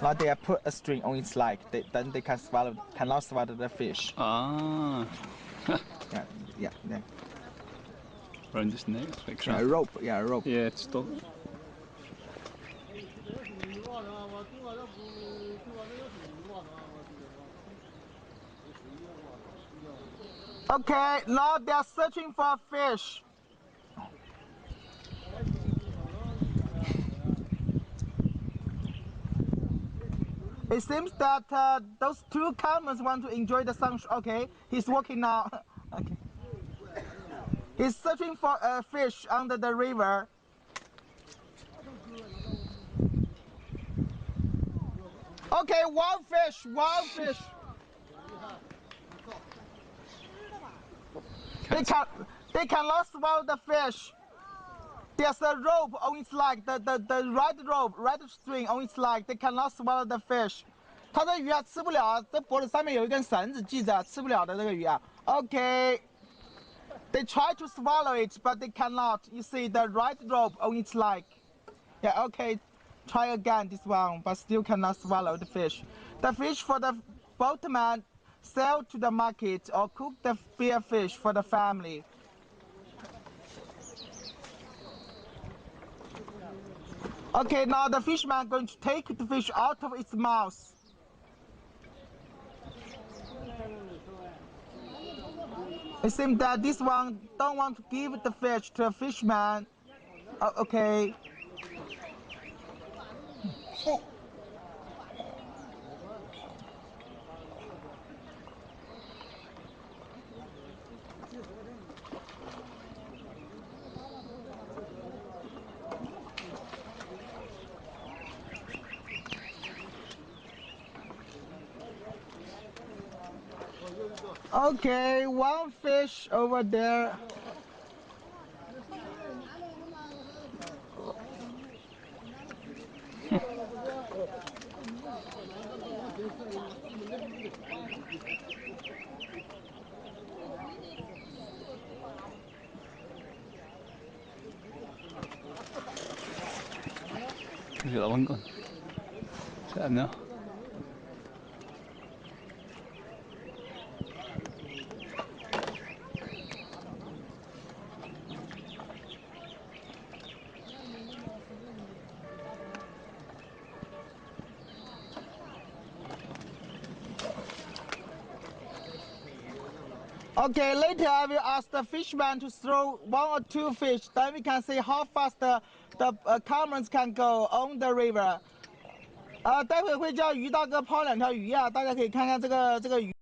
Like they put a string on its leg, then they cannot swallow the fish. Ah. yeah. Around his neck, like a rope. Yeah, a rope. Yeah, it's still. Okay, now they're searching for a fish. It seems that those two camels want to enjoy the sun. Okay, he's walking now. Okay. He's searching for a fish under the river. Okay, wild fish. They cannot swallow the fish. There's a rope on its leg, the red string on its leg. They cannot swallow the fish. 它这鱼啊吃不了，这脖子上面有一根绳子系着，吃不了的这个鱼啊。Okay, they try to swallow it, but they cannot. You see the red rope on its leg. Yeah, okay, try again this one, but still cannot swallow the fish. The fish for the boatman sell to the market or cook the spear fish for the family. Okay, now the fisherman going to take the fish out of its mouth. It seems that this one don't want to give the fish to a fisherman. Okay. Okay, one fish over there. Look at that one going. Is that him now? Okay, later I will ask the fisherman to throw 1 or 2 fish. Then we can see how fast the cameras can go on the river. 待会会叫于大哥抛2条鱼啊，大家可以看看这个鱼。